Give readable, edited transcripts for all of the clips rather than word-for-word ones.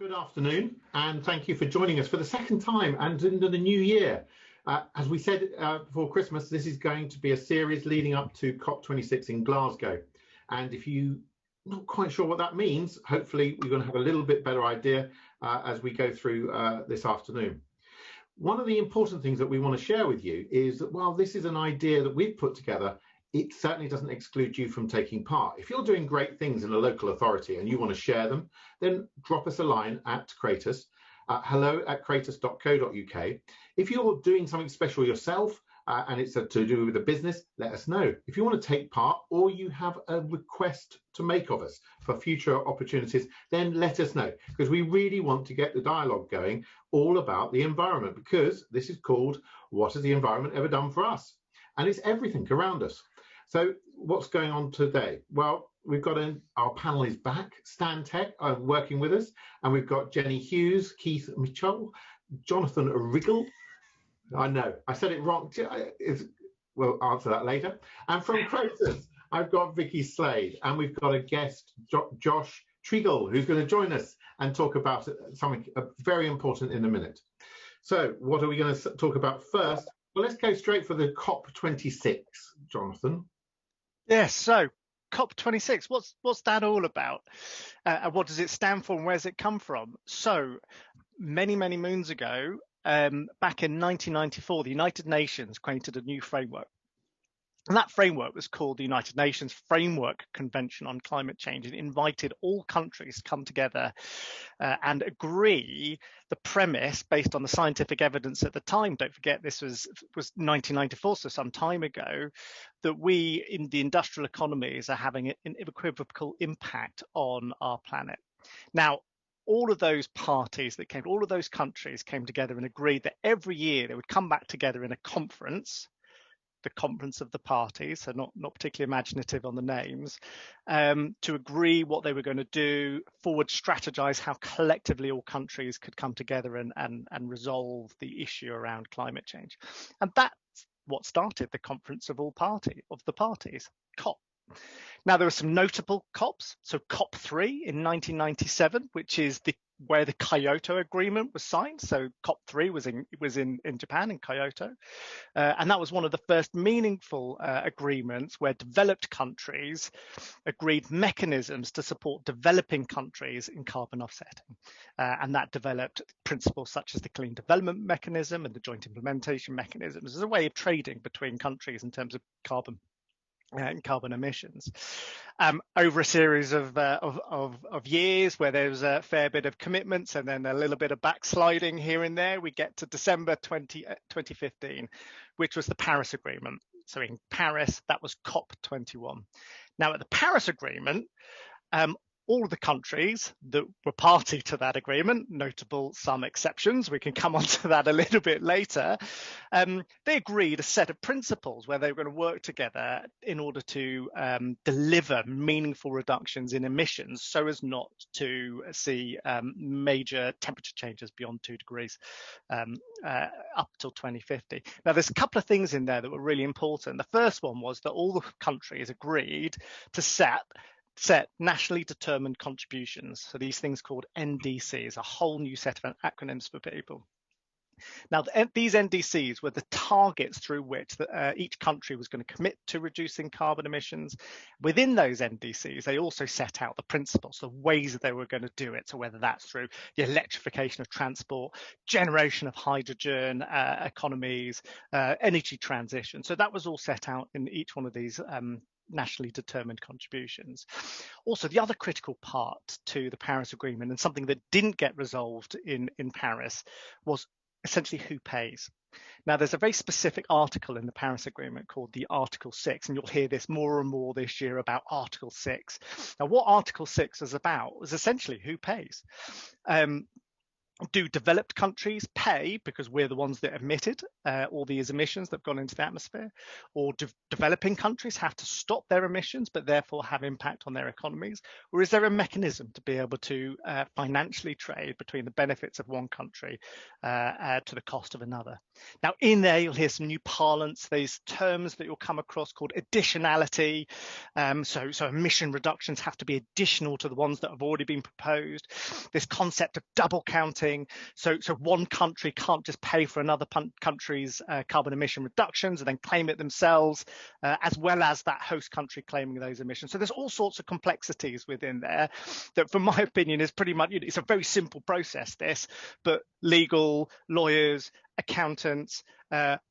Good afternoon, and thank you for joining us for the second time and into the new year. As we said before Christmas, this is going to be a series leading up to COP26 in Glasgow. And if you're not quite sure what that means, hopefully we're going to have a little bit better idea as we go through this afternoon. One of the important things that we want to share with you is that while this is an idea that we've put together, it certainly doesn't exclude you from taking part. If you're doing great things in a local authority and you want to share them, then drop us a line at Cratus, hello@cratus.co.uk. If you're doing something special yourself and it's to do with a business, let us know. If you want to take part or you have a request to make of us for future opportunities, then let us know, because we really want to get the dialogue going all about the environment, because this is called What Has the Environment Ever Done for Us? And it's everything around us. So what's going on today? Well, we've got our panel is back. Stantec are working with us, and we've got Jenny Hughes, Keith Mitchell, Jonathan Riggle. I know, I said it wrong. We'll answer that later. And from Cratus, I've got Vicky Slade, and we've got a guest, Josh Tregale, who's going to join us and talk about something very important in a minute. So what are we going to talk about first? Well, let's go straight for the COP26, Jonathan. Yes, so COP26, what's that all about? And what does it stand for and where's it come from? So many moons ago, back in 1994, the United Nations created a new framework. And that framework was called the United Nations Framework Convention on Climate Change. It invited all countries to come together and agree the premise based on the scientific evidence at the time. Don't forget, this was 1994, so some time ago, that we in the industrial economies are having an unequivocal impact on our planet. Now, all of those parties that came, all of those countries came together and agreed that every year they would come back together in a conference, the Conference of the Parties, so not particularly imaginative on the names, to agree what they were going to do, forward strategize how collectively all countries could come together and resolve the issue around climate change. And that's what started the Conference of the Parties, COP. Now, there were some notable COPs. So COP3 in 1997, which is where the Kyoto Agreement was signed. So COP3 was in Japan, in Kyoto. And that was one of the first meaningful agreements where developed countries agreed mechanisms to support developing countries in carbon offsetting. And that developed principles such as the Clean Development Mechanism and the Joint Implementation Mechanisms as a way of trading between countries in terms of carbon emissions. Over a series of years where there was a fair bit of commitments and then a little bit of backsliding here and there, we get to December 2015, which was the Paris Agreement. So in Paris, that was COP21. Now, at the Paris Agreement, all of the countries that were party to that agreement, notable some exceptions, we can come on to that a little bit later, they agreed a set of principles where they were going to work together in order to deliver meaningful reductions in emissions so as not to see major temperature changes beyond 2 degrees up till 2050. Now, there's a couple of things in there that were really important. The first one was that all the countries agreed to set nationally determined contributions. So these things called NDCs, a whole new set of acronyms for people. Now, these NDCs were the targets through which each country was going to commit to reducing carbon emissions. Within those NDCs, they also set out the principles, the ways that they were going to do it. So whether that's through the electrification of transport, generation of hydrogen economies, energy transition. So that was all set out in each one of these nationally determined contributions. Also, the other critical part to the Paris Agreement, and something that didn't get resolved in Paris, was essentially who pays. Now, there's a very specific article in the Paris Agreement called the Article 6, and you'll hear this more and more this year about Article 6. Now, what Article 6 is about was essentially who pays. Do developed countries pay because we're the ones that emitted all these emissions that have gone into the atmosphere? Or do developing countries have to stop their emissions but therefore have impact on their economies? Or is there a mechanism to be able to financially trade between the benefits of one country to the cost of another? Now, in there, you'll hear some new parlance, these terms that you'll come across called additionality. So emission reductions have to be additional to the ones that have already been proposed. This concept of double counting. So one country can't just pay for another country's carbon emission reductions and then claim it themselves, as well as that host country claiming those emissions. So there's all sorts of complexities within there that, from my opinion, is pretty much, it's a very simple process, this, but legal, lawyers, accountants,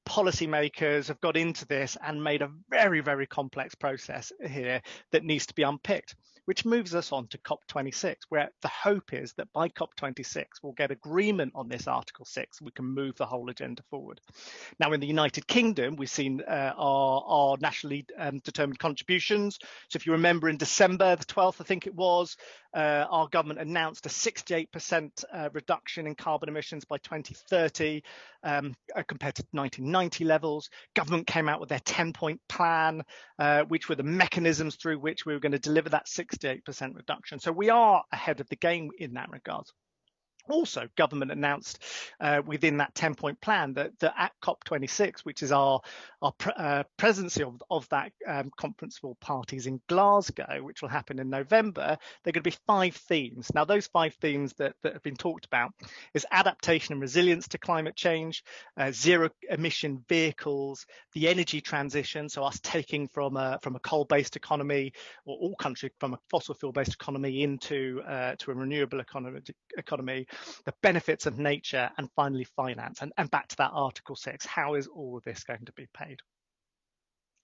policymakers have got into this and made a very, very complex process here that needs to be unpicked, which moves us on to COP26, where the hope is that by COP26, we'll get agreement on this Article 6, and we can move the whole agenda forward. Now, in the United Kingdom, we've seen our nationally determined contributions. So if you remember, in December the 12th, I think it was, our government announced a 68% reduction in carbon emissions by 2030 compared to 1990 levels. Government came out with their 10-point plan, which were the mechanisms through which we were going to deliver that 68% reduction. So we are ahead of the game in that regard. Also, government announced within that 10-point plan that at COP26, which is our presidency of that conference for parties in Glasgow, which will happen in November, there are going to be 5 themes. Now, those 5 themes that have been talked about is adaptation and resilience to climate change, zero emission vehicles, the energy transition, so us taking from a coal-based economy, or all countries from a fossil fuel-based economy into to a renewable economy, the benefits of nature, and finally finance. And back to that Article 6, how is all of this going to be paid?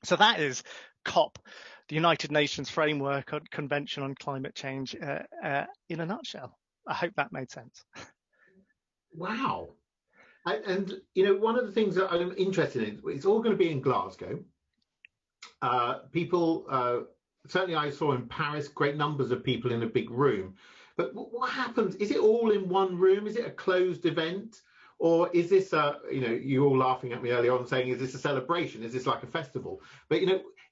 So that is COP, the United Nations Framework Convention on Climate Change, in a nutshell. I hope that made sense. Wow. And, one of the things that I'm interested in, it's all going to be in Glasgow. People, certainly I saw in Paris, great numbers of people in a big room. But what happens? Is it all in one room? Is it a closed event? Or is this, you all laughing at me earlier on saying, is this a celebration? Is this like a festival? But,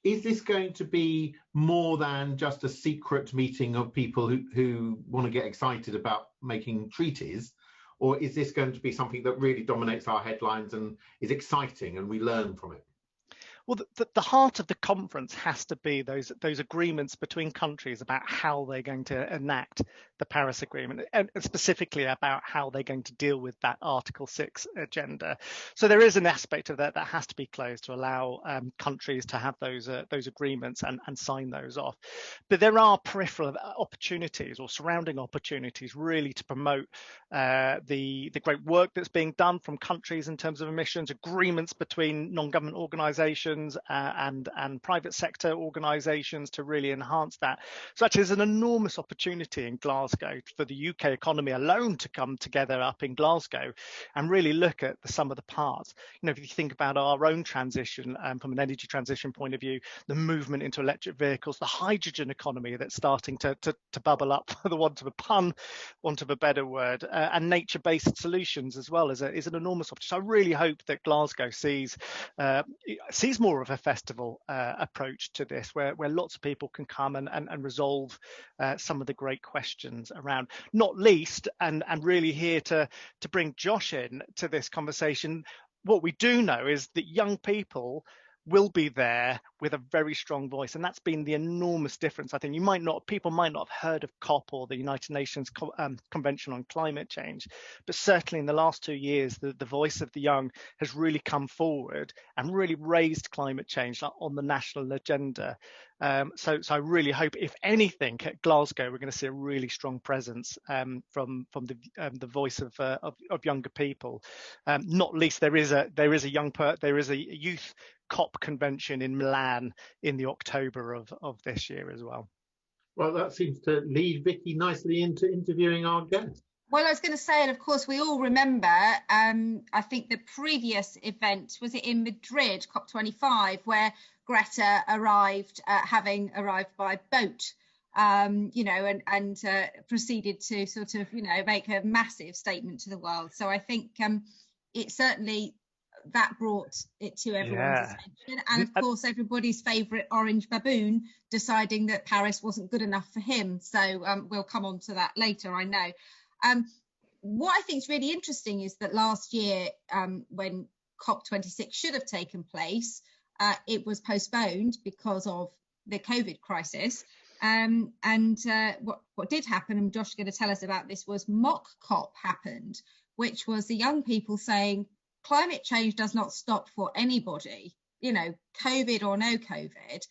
is this going to be more than just a secret meeting of people who want to get excited about making treaties? Or is this going to be something that really dominates our headlines and is exciting and we learn from it? Well, the heart of the conference has to be those agreements between countries about how they're going to enact the Paris Agreement, and specifically about how they're going to deal with that Article 6 agenda. So there is an aspect of that has to be closed to allow countries to have those agreements and sign those off. But there are peripheral opportunities or surrounding opportunities really to promote the great work that's being done from countries in terms of emissions, agreements between non-government organisations and private sector organisations to really enhance that. So actually, there's an enormous opportunity in Glasgow for the UK economy alone to come together up in Glasgow and really look at the sum of the parts. If you think about our own transition from an energy transition point of view, the movement into electric vehicles, the hydrogen economy that's starting to bubble up, for the want of a pun, want of a better word, and nature-based solutions as well is an enormous opportunity. So I really hope that Glasgow sees more of a festival approach to this, where lots of people can come and resolve some of the great questions around, not least, and really here to bring Josh in to this conversation. What we do know is that young people will be there with a very strong voice, and that's been the enormous difference. I think people might not have heard of COP or the United Nations Convention on Climate Change, but certainly in the last 2 years, the voice of the young has really come forward and really raised climate change on the national agenda. So I really hope, if anything, at Glasgow we're going to see a really strong presence from the voice of younger people. Not least, there is a youth COP convention in Milan in the October of this year as well. Well, that seems to lead Vicky nicely into interviewing our guest. Well, I was going to say, and of course we all remember, I think the previous event, was it in Madrid, COP25, where Greta arrived, having arrived by boat you know, and proceeded to sort of, you know, make a massive statement to the world. So I think it certainly, that brought it to everyone's attention. And of course, everybody's favourite orange baboon deciding that Paris wasn't good enough for him. So we'll come on to that later, I know. What I think is really interesting is that last year, when COP26 should have taken place, it was postponed because of the COVID crisis. What did happen, and Josh is going to tell us about this, was mock COP happened, which was the young people saying climate change does not stop for anybody, you know, COVID or no COVID.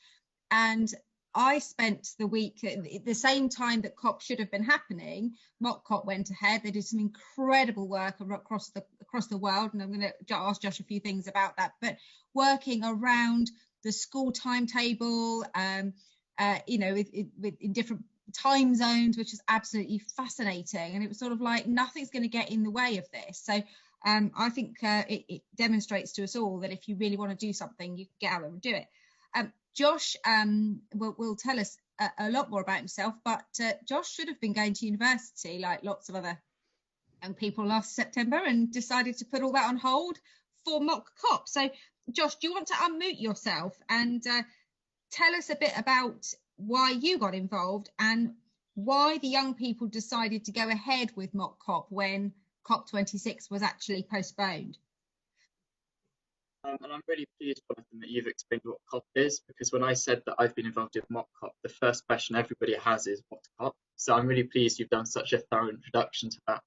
And I spent the week at the same time that COP should have been happening. Mock COP went ahead. They did some incredible work across the world, and I'm going to ask Josh a few things about that. But working around the school timetable, you know, in different time zones, which is absolutely fascinating. And it was sort of like nothing's going to get in the way of this. So I think it demonstrates to us all that if you really want to do something, you can get out there and do it. Josh will tell us a lot more about himself, but Josh should have been going to university like lots of other young people last September, and decided to put all that on hold for mock COP. So Josh, do you want to unmute yourself and tell us a bit about why you got involved and why the young people decided to go ahead with mock COP when COP26 was actually postponed? And I'm really pleased, Jonathan, that you've explained what COP is, because when I said that I've been involved in mock COP, the first question everybody has is what's COP? So I'm really pleased you've done such a thorough introduction to that.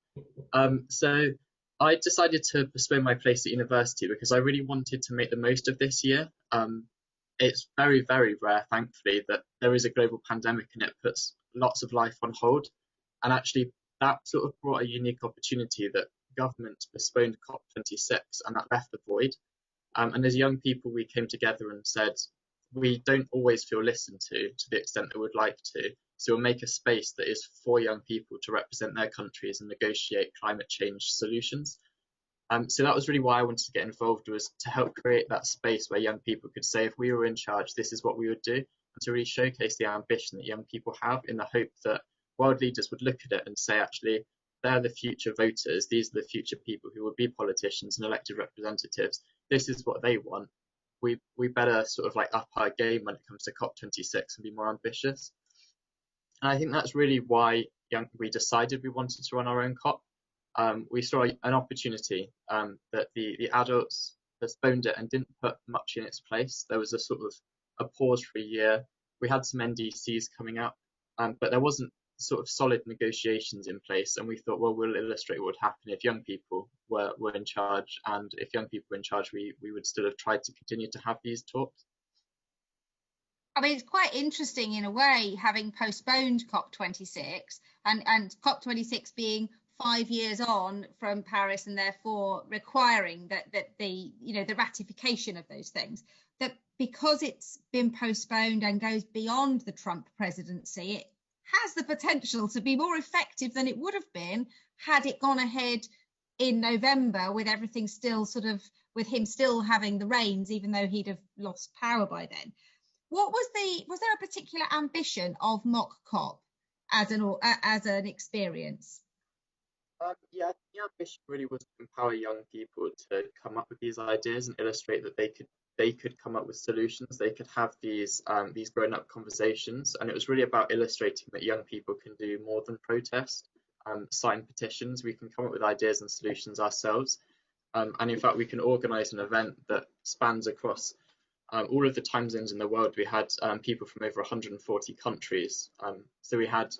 So I decided to postpone my place at university because I really wanted to make the most of this year. It's very, very rare, thankfully, that there is a global pandemic and it puts lots of life on hold. And actually, that sort of brought a unique opportunity that government postponed COP26, and that left the void. And as young people, we came together and said, we don't always feel listened to the extent that we'd like to. So we'll make a space that is for young people to represent their countries and negotiate climate change solutions. So that was really why I wanted to get involved, was to help create that space where young people could say, if we were in charge, this is what we would do, and to really showcase the ambition that young people have, in the hope that world leaders would look at it and say, actually, they're the future voters. These are the future people who will be politicians and elected representatives. This is what they want. We better sort of like up our game when it comes to COP26 and be more ambitious. And I think that's really why we decided we wanted to run our own COP. We saw an opportunity that the adults postponed it and didn't put much in its place. There was a sort of a pause for a year. We had some NDCs coming up, but there wasn't sort of solid negotiations in place. And we thought, well, we'll illustrate what would happen if young people were in charge. And if young people were in charge, we would still have tried to continue to have these talks. I mean, it's quite interesting in a way, having postponed COP26 and COP26 being 5 years on from Paris, and therefore requiring that the, you know, the ratification of those things, that because it's been postponed and goes beyond the Trump presidency, it has the potential to be more effective than it would have been had it gone ahead in November, with everything still sort of, with him still having the reins, even though he'd have lost power by then. Was there a particular ambition of mock COP as an experience? Yeah, the ambition really was to empower young people to come up with these ideas and illustrate that they could come up with solutions. They could have these grown-up conversations, and it was really about illustrating that young people can do more than protest, sign petitions. We can come up with ideas and solutions ourselves, and in fact, we can organise an event that spans across all of the time zones in the world. We had people from over 140 countries, so we had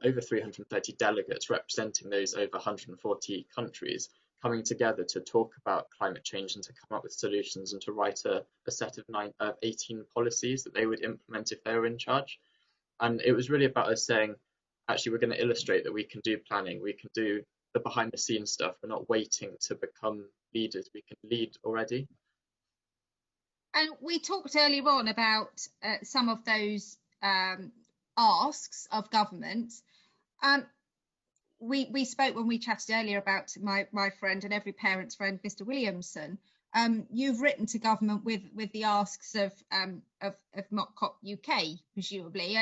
over 330 delegates representing those over 140 countries coming together to talk about climate change and to come up with solutions and to write a set of 18 policies that they would implement if they were in charge. And it was really about us saying, actually, we're going to illustrate that we can do planning, we can do the behind the scenes stuff. We're not waiting to become leaders, we can lead already. And we talked earlier on about some of those asks of government. We spoke when we chatted earlier about my friend and every parent's friend, Mr. Williamson, you've written to government with the asks of Mock COP UK, presumably.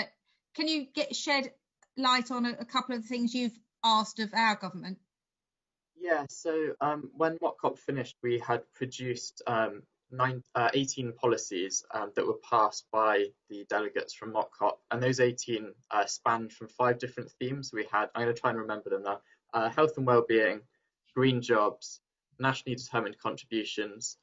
Can you shed light on a couple of the things you've asked of our government? Yeah, so when Mock COP finished, we had produced 18 policies that were passed by the delegates from Mock COP, and those 18 spanned from 5 different themes. We had, I'm going to try and remember them now, health and well-being, green jobs, nationally determined contributions,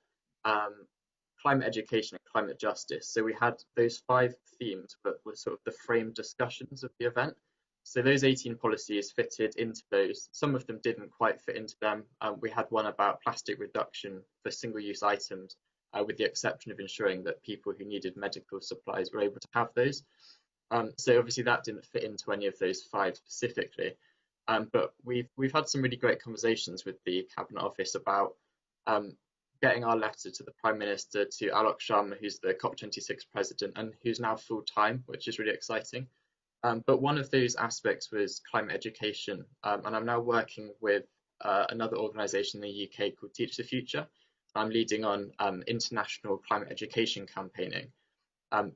climate education and climate justice. So we had those 5 themes that were sort of the framed discussions of the event. So those 18 policies fitted into those. Some of them didn't quite fit into them. We had one about plastic reduction for single-use items, with the exception of ensuring that people who needed medical supplies were able to have those. So obviously that didn't fit into any of those 5 specifically. But we've had some really great conversations with the Cabinet Office about getting our letter to the Prime Minister, to Alok Sharma, who's the COP26 president and who's now full-time, which is really exciting. But one of those aspects was climate education, and I'm now working with another organisation in the UK called Teach the Future. I'm leading on international climate education campaigning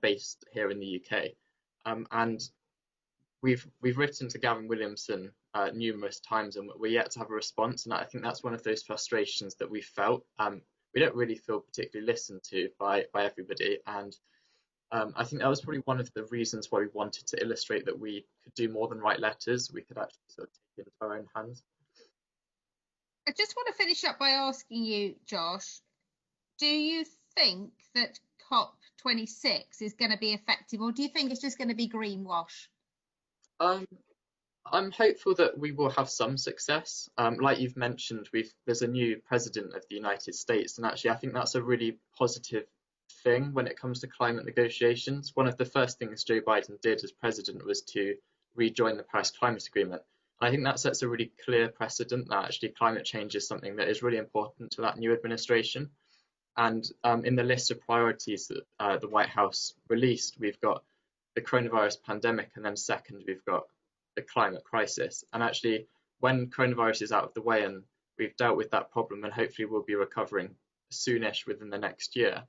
based here in the UK, and we've written to Gavin Williamson numerous times, and we're yet to have a response. And I think that's one of those frustrations that we felt. We don't really feel particularly listened to by everybody, and I think that was probably one of the reasons why we wanted to illustrate that we could do more than write letters. We could actually sort of take it into our own hands. I just want to finish up by asking you, Josh, do you think that COP26 is going to be effective, or do you think it's just going to be greenwash? I'm hopeful that we will have some success. Like you've mentioned, there's a new president of the United States, and actually I think that's a really positive thing when it comes to climate negotiations. One of the first things Joe Biden did as president was to rejoin the Paris Climate Agreement. And I think that sets a really clear precedent that actually climate change is something that is really important to that new administration. And in the list of priorities that the White House released, we've got the coronavirus pandemic, and then second, we've got the climate crisis. And actually, when coronavirus is out of the way and we've dealt with that problem, and hopefully we'll be recovering soonish within the next year,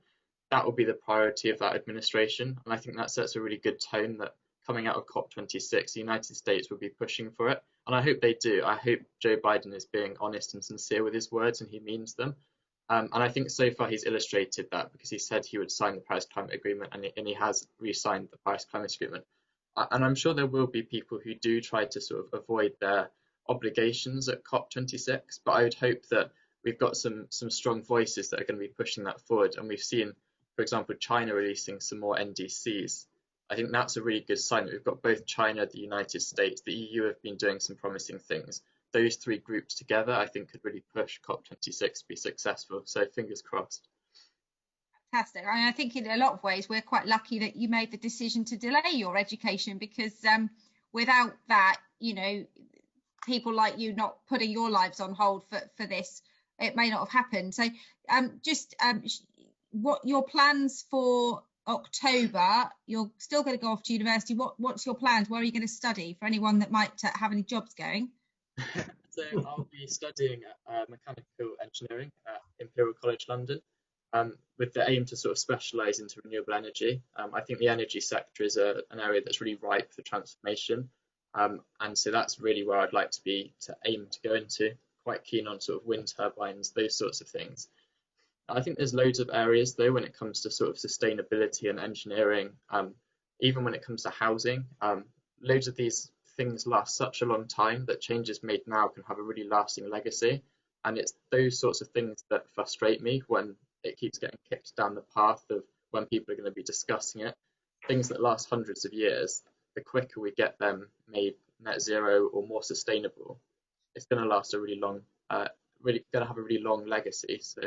that will be the priority of that administration. And I think that sets a really good tone that coming out of COP26, the United States will be pushing for it. And I hope they do. I hope Joe Biden is being honest and sincere with his words and he means them. And I think so far he's illustrated that, because he said he would sign the Paris Climate Agreement, and he has re-signed the Paris Climate Agreement. And I'm sure there will be people who do try to sort of avoid their obligations at COP26, but I would hope that we've got some strong voices that are going to be pushing that forward. And we've seen, for example, China releasing some more NDCs. I think that's a really good sign that we've got both China, the United States, the EU have been doing some promising things. Those 3 groups together, I think, could really push COP26 to be successful. So fingers crossed. Fantastic. I think in a lot of ways, we're quite lucky that you made the decision to delay your education, because without that, you know, people like you not putting your lives on hold for this, it may not have happened. So what your plans for October? You're still going to go off to university. What's your plans? Where are you going to study, for anyone that might have any jobs going? So I'll be studying mechanical engineering at Imperial College London, with the aim to sort of specialise into renewable energy. I think the energy sector is an area that's really ripe for transformation, and so that's really where I'd like to aim to go into. Quite keen on sort of wind turbines, those sorts of things. I think there's loads of areas though when it comes to sort of sustainability and engineering, even when it comes to housing. Loads of these things last such a long time that changes made now can have a really lasting legacy, and it's those sorts of things that frustrate me when it keeps getting kicked down the path of when people are going to be discussing it. Things that last hundreds of years, the quicker we get them made net zero or more sustainable, it's going to last a really long, really going to have a really long legacy. So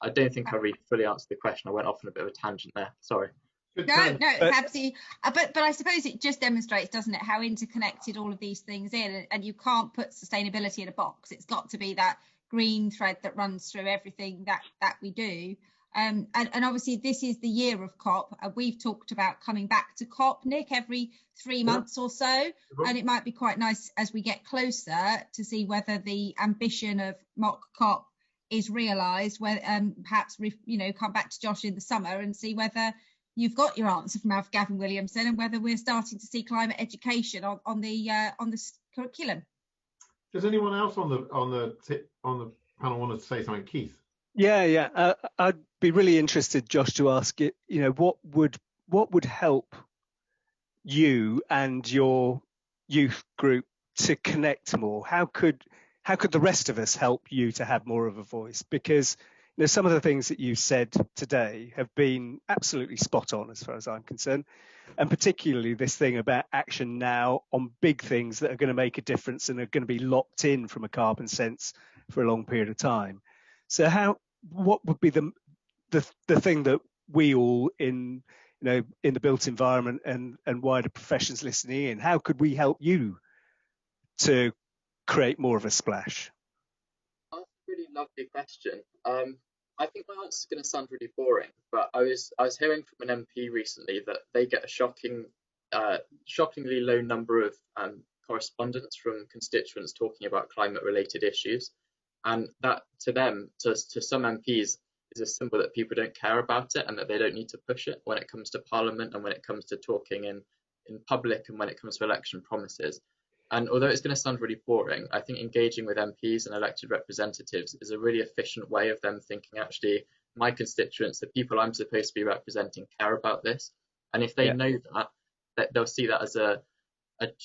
I don't think I really fully answered the question. I went off on a bit of a tangent there. Sorry. No, it's absolutely. But I suppose it just demonstrates, doesn't it, how interconnected all of these things in, and you can't put sustainability in a box. It's got to be that green thread that runs through everything that we do. And obviously this is the year of COP. We've talked about coming back to COP, Nick, every 3 months or so, and it might be quite nice as we get closer to see whether the ambition of mock COP is realised, where perhaps come back to Josh in the summer and see whether you've got your answer from Gavin Williamson, and whether we're starting to see climate education on the curriculum. Does anyone else on the panel want to say something? Keith? Yeah. I'd be really interested, Josh, to ask it. What would help you and your youth group to connect more? How could the rest of us help you to have more of a voice? Because some of the things that you've said today have been absolutely spot on as far as I'm concerned, and particularly this thing about action now on big things that are going to make a difference and are going to be locked in from a carbon sense for a long period of time. So what would be the thing that we all in the built environment and wider professions listening in, how could we help you to create more of a splash? That's a really lovely question. I think my answer is going to sound really boring, but I was hearing from an MP recently that they get a shockingly low number of correspondence from constituents talking about climate-related issues, and that to them, to some MPs, is a symbol that people don't care about it and that they don't need to push it when it comes to Parliament and when it comes to talking in public and when it comes to election promises. And although it's going to sound really boring, I think engaging with MPs and elected representatives is a really efficient way of them thinking, actually, my constituents, the people I'm supposed to be representing, care about this. And if they know that, they'll see that as a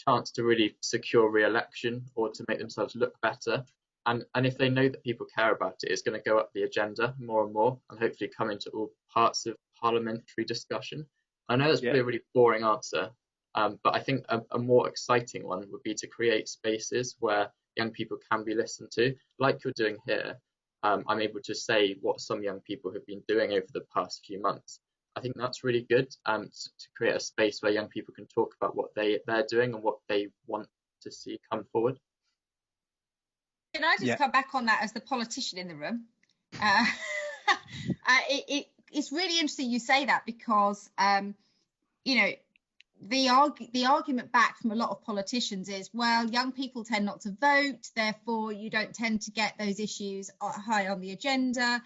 chance to really secure re-election or to make themselves look better. And if they know that people care about it, it's going to go up the agenda more and more and hopefully come into all parts of parliamentary discussion. I know that's probably a really boring answer, but I think a more exciting one would be to create spaces where young people can be listened to, like you're doing here. I'm able to say what some young people have been doing over the past few months. I think that's really good, to create a space where young people can talk about what they're doing and what they want to see come forward. Can I just come back on that as the politician in the room? It's really interesting you say that, because the argument back from a lot of politicians is, well, young people tend not to vote, therefore you don't tend to get those issues high on the agenda.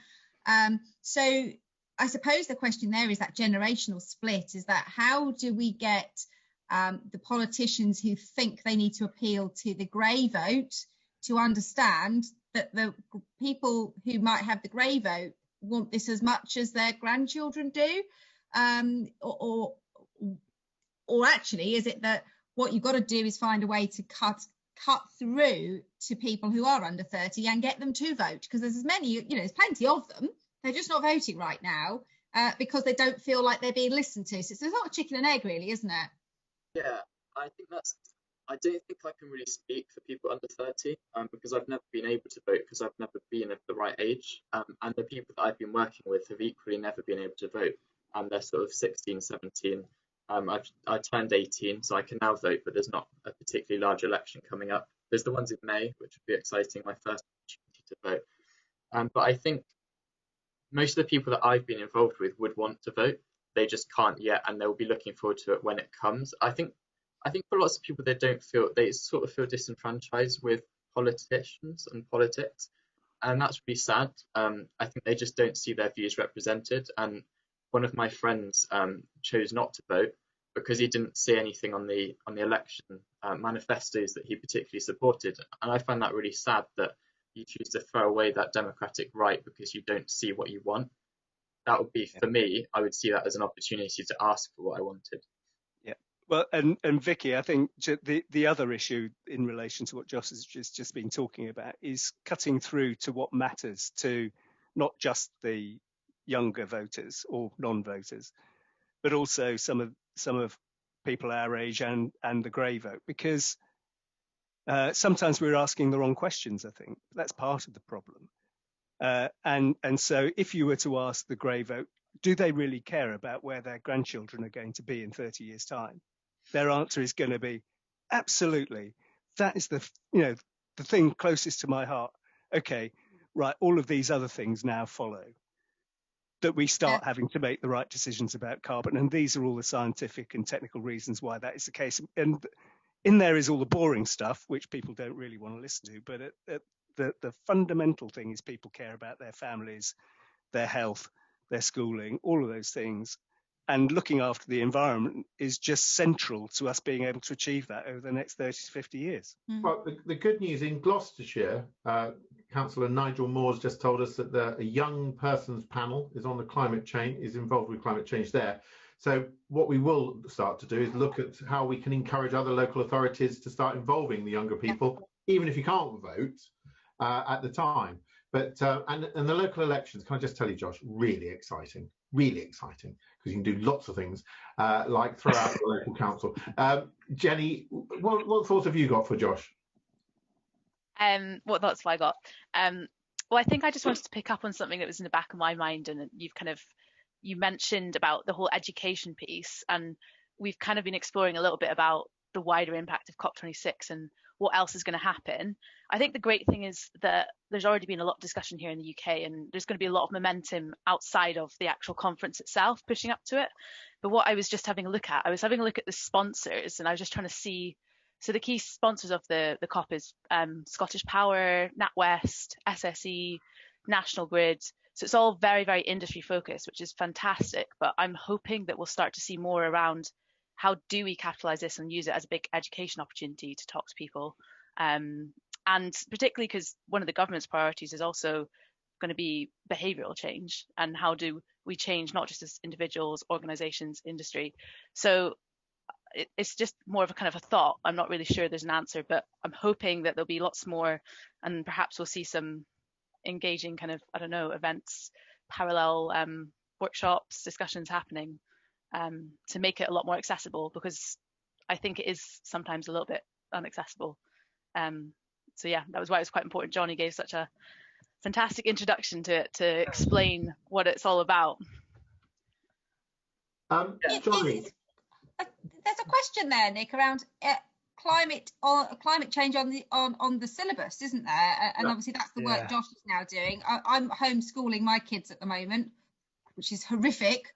So I suppose the question there is that generational split, is that how do we get the politicians who think they need to appeal to the grey vote to understand that the people who might have the grey vote want this as much as their grandchildren do, or actually is it that what you've got to do is find a way to cut through to people who are under 30 and get them to vote, because there's as many, there's plenty of them, they're just not voting right now because they don't feel like they're being listened to. So it's not a chicken and egg, really, isn't it? Yeah, I don't think I can really speak for people under 30 because I've never been able to vote because I've never been of the right age. And the people that I've been working with have equally never been able to vote. They're sort of 16, 17. I turned 18, so I can now vote, but there's not a particularly large election coming up. There's the ones in May, which would be exciting, my first opportunity to vote. But I think most of the people that I've been involved with would want to vote. They just can't yet, and they'll be looking forward to it when it comes. I think for lots of people, they sort of feel disenfranchised with politicians and politics, and that's really sad. I think they just don't see their views represented. And one of my friends chose not to vote because he didn't see anything on the election manifestos that he particularly supported. And I find that really sad, that you choose to throw away that democratic right because you don't see what you want. That would be, for me, I would see that as an opportunity to ask for what I wanted. Yeah. Well, and Vicky, I think the other issue in relation to what Josh has just been talking about is cutting through to what matters to not just the younger voters or non-voters, but also some of people our age and the grey vote, because sometimes we're asking the wrong questions. I think that's part of the problem. And so if you were to ask the grey vote, do they really care about where their grandchildren are going to be in 30 years' time? Their answer is going to be, absolutely. That is the thing closest to my heart. Okay, right, all of these other things now follow, that we start having to make the right decisions about carbon. And these are all the scientific and technical reasons why that is the case. And in there is all the boring stuff, which people don't really want to listen to. But the fundamental thing is people care about their families, their health, their schooling, all of those things. And looking after the environment is just central to us being able to achieve that over the next 30 to 50 years. Well, the good news in Gloucestershire, Councillor Nigel Moore's just told us that a young persons panel is on the climate change, is involved with climate change there. So what we will start to do is look at how we can encourage other local authorities to start involving the younger people, even if you can't vote at the time. But and the local elections, can I just tell you, Josh, really exciting, because you can do lots of things like throw out the local council. Jenny, what thoughts have you got for Josh? What thoughts have I got? Well, I think I just wanted to pick up on something that was in the back of my mind, and you mentioned about the whole education piece, and we've kind of been exploring a little bit about the wider impact of COP26 and what else is going to happen. I think the great thing is that there's already been a lot of discussion here in the UK, and there's going to be a lot of momentum outside of the actual conference itself pushing up to it. But what I was just having a look at, the sponsors, and I was just trying to see. So the key sponsors of the COP is Scottish Power, NatWest, SSE, National Grid. So it's all very, very industry focused, which is fantastic. But I'm hoping that we'll start to see more around how do we capitalise this and use it as a big education opportunity to talk to people. And particularly because one of the government's priorities is also going to be behavioural change, and how do we change not just as individuals, organisations, industry. So it's just more of a kind of a thought. I'm not really sure there's an answer, but I'm hoping that there'll be lots more, and perhaps we'll see some engaging kind of, I don't know, events, parallel workshops, discussions happening to make it a lot more accessible, because I think it is sometimes a little bit inaccessible. So yeah, that was why it was quite important. Johnny gave such a fantastic introduction to it to explain what it's all about. Johnny. There's a question there, Nick, around climate change on the syllabus, isn't there? And obviously that's the work Josh is now doing. I'm homeschooling my kids at the moment, which is horrific.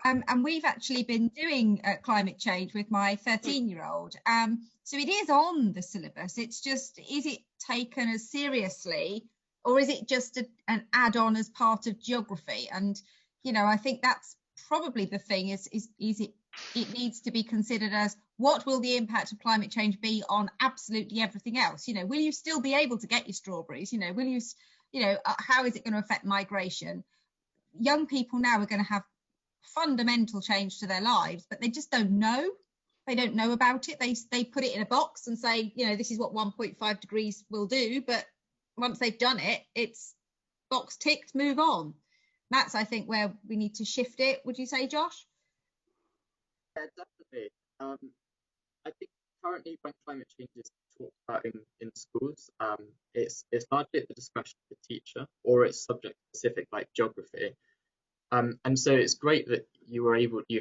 And we've actually been doing climate change with my 13-year-old. So it is on the syllabus. It's just, is it taken as seriously, or is it just an add-on as part of geography? And, you know, I think that's probably the thing is it needs to be considered as, what will the impact of climate change be on absolutely everything else? You know, will you still be able to get your strawberries? You know, will you, how is it going to affect migration? Young people now are going to have fundamental change to their lives, but they just don't know. They don't know about it. They put it in a box and say, you know, this is what 1.5 degrees will do. But once they've done it, it's box ticked, move on. That's, I think, where we need to shift it. Would you say, Josh? Yeah, definitely. I think currently when climate change is talked about in schools, it's largely at the discretion of the teacher, or it's subject specific like geography. And so it's great that you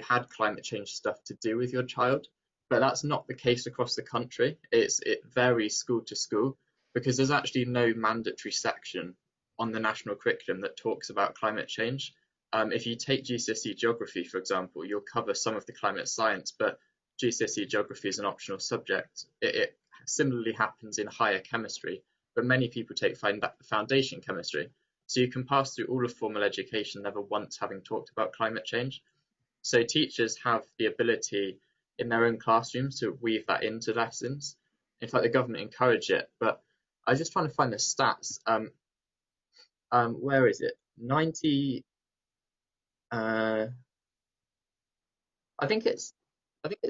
had climate change stuff to do with your child, but that's not the case across the country. It varies school to school, because there's actually no mandatory section on the national curriculum that talks about climate change. If you take GCSE geography, for example, you'll cover some of the climate science, but GCSE geography is an optional subject. It similarly happens in higher chemistry, but many people take foundation chemistry. So you can pass through all of formal education never once having talked about climate change. So teachers have the ability in their own classrooms to weave that into lessons. In fact, the government encourage it, but I was just trying to find the stats. Where is it? 90. I think it's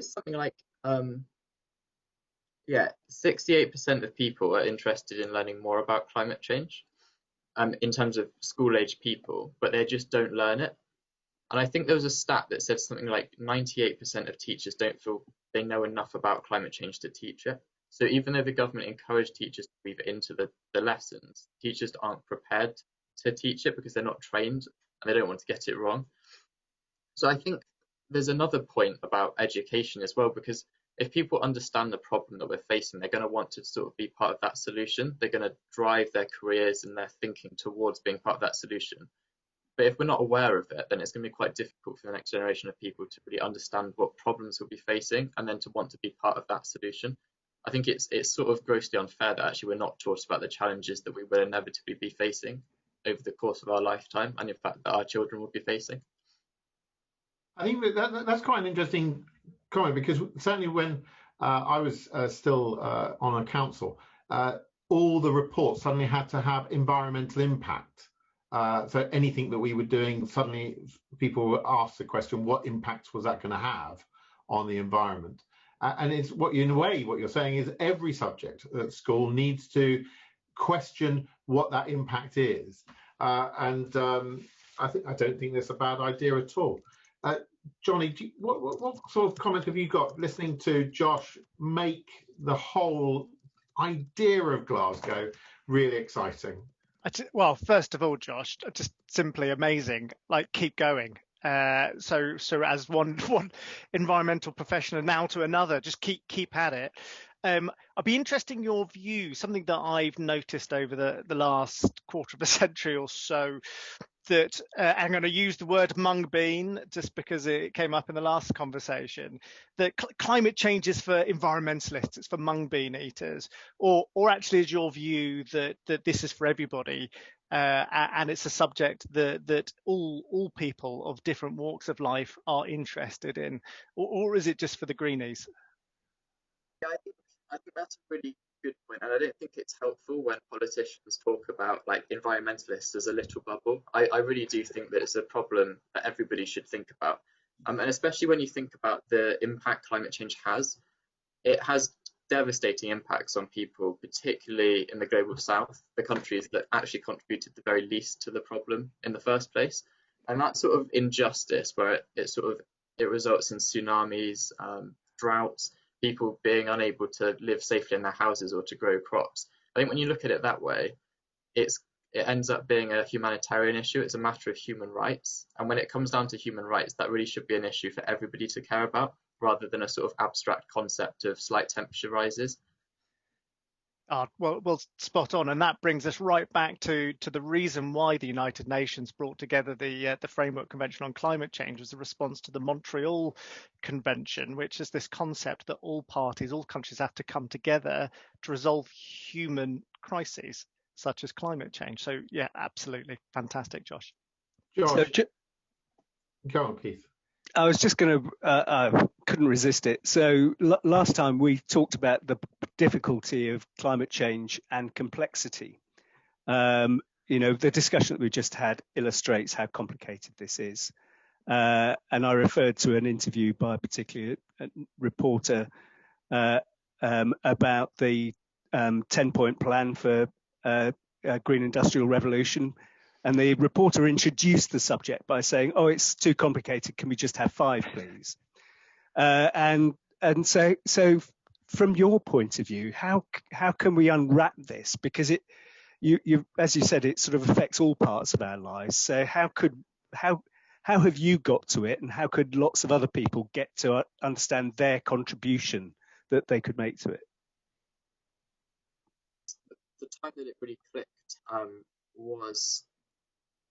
something like 68% of people are interested in learning more about climate change in terms of school-age people, but they just don't learn it. And I think there was a stat that said something like 98% of teachers don't feel they know enough about climate change to teach it. So even though the government encouraged teachers to weave it into the lessons, teachers aren't prepared to teach it because they're not trained and they don't want to get it wrong. So I think there's another point about education as well, because if people understand the problem that we're facing, they're going to want to sort of be part of that solution. They're going to drive their careers and their thinking towards being part of that solution. But if we're not aware of it, then it's going to be quite difficult for the next generation of people to really understand what problems we'll be facing and then to want to be part of that solution. I think it's sort of grossly unfair that actually we're not taught about the challenges that we will inevitably be facing over the course of our lifetime, and in fact that our children will be facing. I think that's quite an interesting comment, because certainly when I was still on a council, all the reports suddenly had to have environmental impact. So anything that we were doing, suddenly people were asked the question, what impact was that going to have on the environment? And it's in a way, what you're saying is every subject at school needs to question what that impact is. I don't think that's a bad idea at all. Johnny, what sort of comment have you got listening to Josh make the whole idea of Glasgow really exciting? Well, first of all, Josh, just simply amazing. Like, keep going. So as one environmental professional now to another, just keep at it. I'd be interested in your view, something that I've noticed over the last quarter of a century or so, that I'm going to use the word mung bean just because it came up in the last conversation, that climate change is for environmentalists, it's for mung bean eaters, or actually is your view that this is for everybody, and it's a subject that all people of different walks of life are interested in, or is it just for the greenies? Yeah, I think that's a really good point, and I don't think it's helpful when politicians talk about like environmentalists as a little bubble. I really do think that it's a problem that everybody should think about, and especially when you think about the impact climate change has. It has devastating impacts on people, particularly in the global south, the countries that actually contributed the very least to the problem in the first place. And that sort of injustice, where it results in tsunamis, droughts, people being unable to live safely in their houses or to grow crops. I think when you look at it that way, it ends up being a humanitarian issue. It's a matter of human rights. And when it comes down to human rights, that really should be an issue for everybody to care about, rather than a sort of abstract concept of slight temperature rises. Well, spot on, and that brings us right back to the reason why the United Nations brought together the Framework Convention on Climate Change as a response to the Montreal Convention, which is this concept that all countries have to come together to resolve human crises such as climate change. So yeah, absolutely fantastic, Josh. Josh, go on, Keith. I was just going to, couldn't resist it. So last time we talked about the difficulty of climate change and complexity. The discussion that we just had illustrates how complicated this is. And I referred to an interview by a particular reporter about the 10-point plan for green industrial revolution. And the reporter introduced the subject by saying, "Oh, it's too complicated. Can we just have 5, please?" And so from your point of view, how can we unwrap this? Because you as you said, it sort of affects all parts of our lives. So how have you got to it, and how could lots of other people get to understand their contribution that they could make to it? The time that it really clicked was,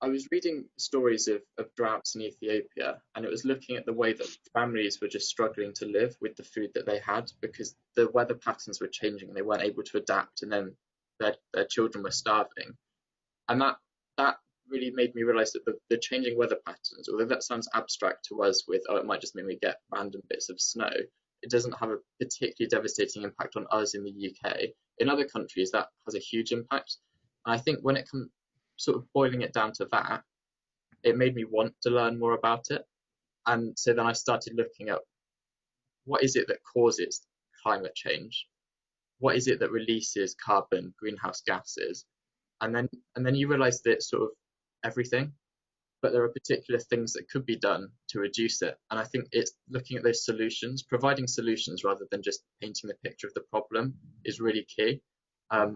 I was reading stories of droughts in Ethiopia, and it was looking at the way that families were just struggling to live with the food that they had, because the weather patterns were changing and they weren't able to adapt, and then their children were starving. And that really made me realize that the changing weather patterns, although that sounds abstract to us with, it might just mean we get random bits of snow, it doesn't have a particularly devastating impact on us in the UK. In other countries, that has a huge impact. And I think when it comes sort of boiling it down to that, it made me want to learn more about it. And so then I started looking at what is it that causes climate change? What is it that releases carbon, greenhouse gases? And then you realize that it's sort of everything, but there are particular things that could be done to reduce it. And I think it's looking at those solutions, providing solutions rather than just painting the picture of the problem is really key. I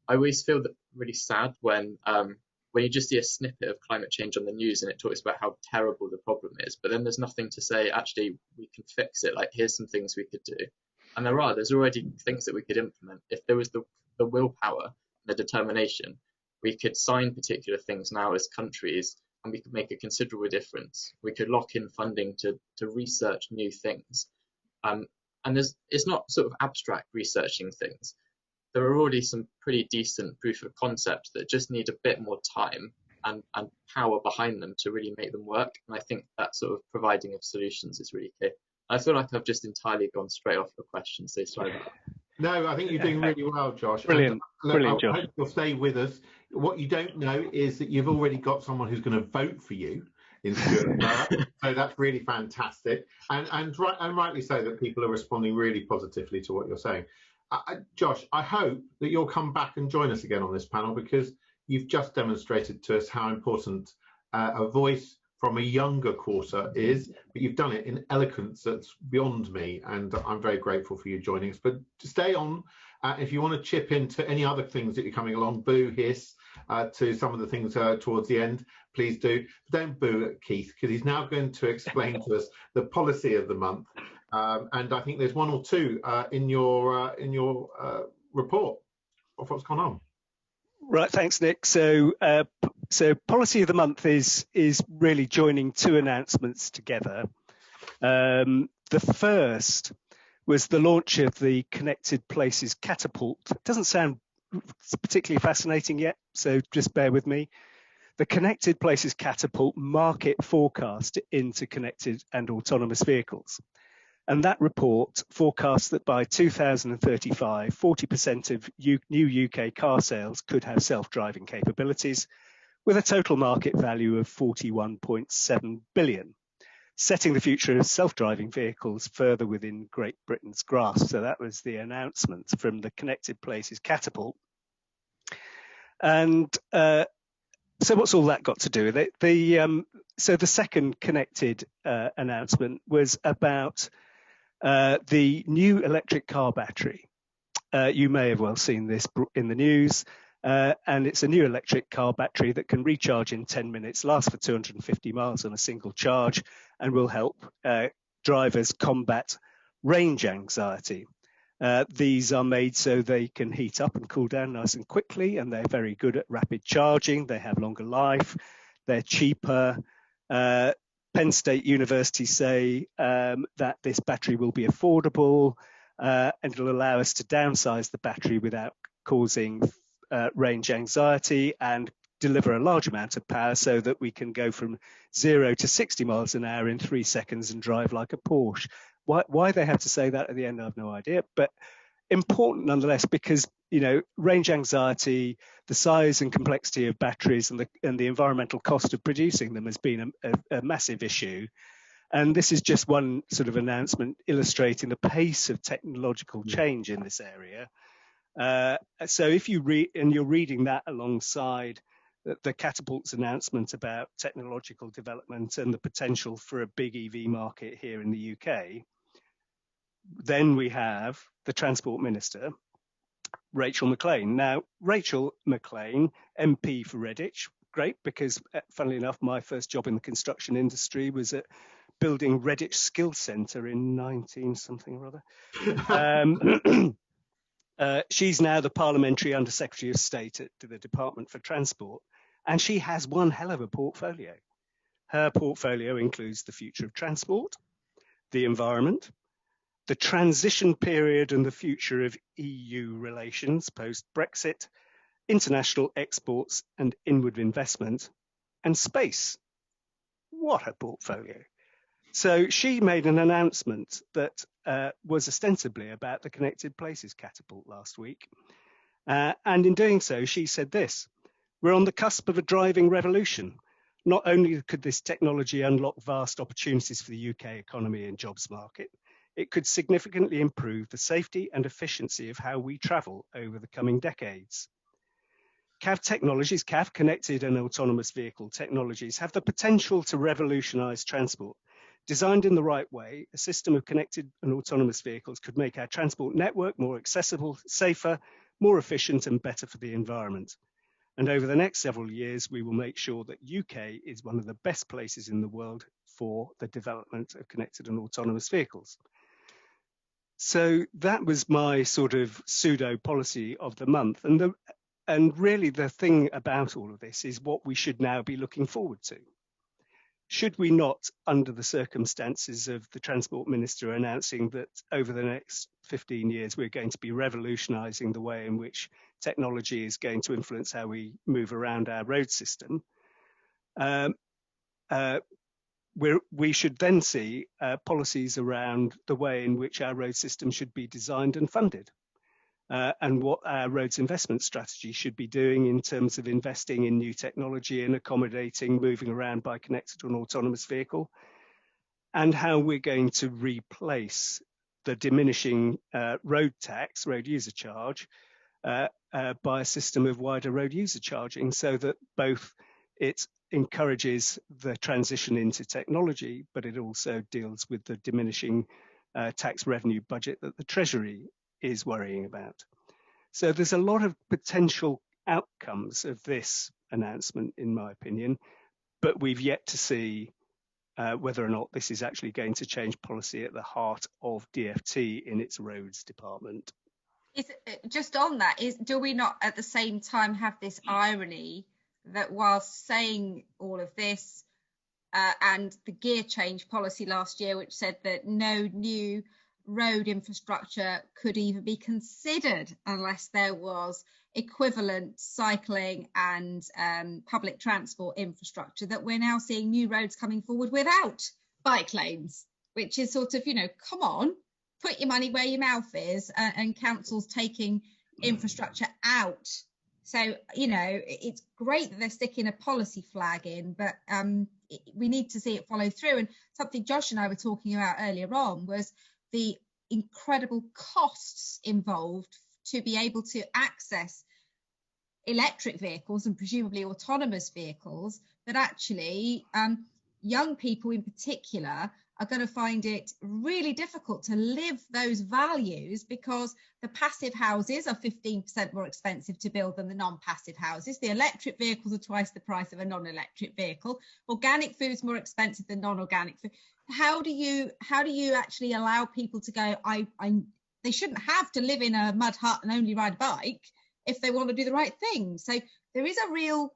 always feel that really sad when you just see a snippet of climate change on the news and it talks about how terrible the problem is, but then there's nothing to say, actually, we can fix it. Like, here's some things we could do. And there's already things that we could implement. If there was the willpower and the determination, we could sign particular things now as countries, and we could make a considerable difference. We could lock in funding to research new things. And it's not sort of abstract researching things. There are already some pretty decent proof of concept that just need a bit more time and power behind them to really make them work. And I think that sort of providing of solutions is really key. I feel like I've just entirely gone straight off the question, so sorry about that. No, I think you're doing really well, Josh. Brilliant. Brilliant, I Josh. hope you'll stay with us. What you don't know is that you've already got someone who's going to vote for you in Stuart Borough. So that's really fantastic. And rightly so that people are responding really positively to what you're saying. Josh, I hope that you'll come back and join us again on this panel, because you've just demonstrated to us how important a voice from a younger quarter is, but you've done it in eloquence that's beyond me, and I'm very grateful for you joining us. But stay on. If you want to chip into any other things that you're coming along, boo, hiss to some of the things towards the end, please do. But don't boo at Keith, because he's now going to explain to us the policy of the month. And I think there's one or two in your report of what's gone on. Right, thanks, Nick. So policy of the month is really joining two announcements together. The first was the launch of the Connected Places Catapult. It doesn't sound particularly fascinating yet, so just bear with me. The Connected Places Catapult market forecast into connected and autonomous vehicles. And that report forecasts that by 2035, 40% of new UK car sales could have self-driving capabilities, with a total market value of 41.7 billion, setting the future of self-driving vehicles further within Great Britain's grasp. So that was the announcement from the Connected Places Catapult. And so what's all that got to do with it? So the second connected announcement was about the new electric car battery. You may have well seen this in the news, and it's a new electric car battery that can recharge in 10 minutes, last for 250 miles on a single charge, and will help drivers combat range anxiety. These are made so they can heat up and cool down nice and quickly, and they're very good at rapid charging. They have longer life, they're cheaper. Penn State University say that this battery will be affordable and it'll allow us to downsize the battery without causing range anxiety, and deliver a large amount of power so that we can go from 0 to 60 miles an hour in 3 seconds and drive like a Porsche. Why they have to say that at the end, I have no idea, but important nonetheless, because range anxiety, the size and complexity of batteries, and the environmental cost of producing them has been a massive issue. And this is just one sort of announcement illustrating the pace of technological change in this area. So if you read, and you're reading that alongside the Catapult's announcement about technological development and the potential for a big EV market here in the UK, then we have the Transport Minister, Rachel Maclean. Now, Rachel Maclean, MP for Redditch, great, because funnily enough, my first job in the construction industry was at building Redditch Skills Centre in 19-something or other. She's now the Parliamentary Under Secretary of State at the Department for Transport, and she has one hell of a portfolio. Her portfolio includes the future of transport, the environment, the transition period and the future of EU relations post-Brexit, international exports and inward investment, and space. What a portfolio. So she made an announcement that was ostensibly about the Connected Places Catapult last week. And in doing so, she said this: we're on the cusp of a driving revolution. Not only could this technology unlock vast opportunities for the UK economy and jobs market, it could significantly improve the safety and efficiency of how we travel over the coming decades. CAV technologies, CAV, connected and autonomous vehicle technologies, have the potential to revolutionise transport. Designed in the right way, a system of connected and autonomous vehicles could make our transport network more accessible, safer, more efficient and better for the environment. And over the next several years, we will make sure that UK is one of the best places in the world for the development of connected and autonomous vehicles. So that was my sort of pseudo policy of the month. And really the thing about all of this is what we should now be looking forward to. should we not, under the circumstances of the Transport Minister announcing that over the next 15 years we're going to be revolutionising the way in which technology is going to influence how we move around our road system, we should then see policies around the way in which our road system should be designed and funded, and what our roads investment strategy should be doing in terms of investing in new technology and accommodating moving around by connected to an autonomous vehicle, and how we're going to replace the diminishing road tax, road user charge, by a system of wider road user charging, so that both it encourages the transition into technology, but it also deals with the diminishing tax revenue budget that the Treasury is worrying about. So there's a lot of potential outcomes of this announcement, in my opinion, but we've yet to see whether or not this is actually going to change policy at the heart of DfT in its roads department. Just on that, do we not at the same time have this irony that whilst saying all of this and the gear change policy last year, which said that no new road infrastructure could even be considered unless there was equivalent cycling and public transport infrastructure, that we're now seeing new roads coming forward without bike lanes, which is sort of, come on, put your money where your mouth is, and councils taking infrastructure out. So, it's great that they're sticking a policy flag in, but we need to see it follow through. And something Josh and I were talking about earlier on was the incredible costs involved to be able to access electric vehicles and presumably autonomous vehicles, that actually young people in particular are going to find it really difficult to live those values, because the passive houses are 15% more expensive to build than the non-passive houses. The electric vehicles are twice the price of a non-electric vehicle. Organic food is more expensive than non-organic food. How do you actually allow people to go, they shouldn't have to live in a mud hut and only ride a bike if they want to do the right thing? So there is a real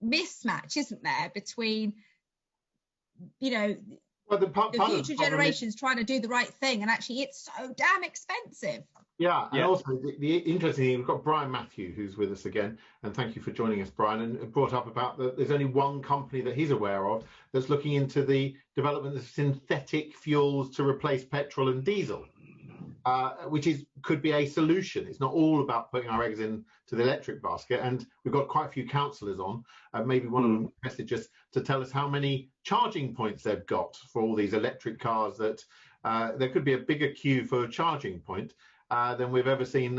mismatch, isn't there, between, well, the future generations trying to do the right thing, and actually it's so damn expensive. Yeah, and also the interesting thing, we've got Brian Matthew, who's with us again, and thank you for joining us, Brian, and brought up about there's only one company that he's aware of that's looking into the development of synthetic fuels to replace petrol and diesel, which could be a solution. It's not all about putting our eggs into the electric basket, and we've got quite a few councillors on. Maybe one of them messages to tell us how many charging points they've got for all these electric cars, that there could be a bigger queue for a charging point than we've ever seen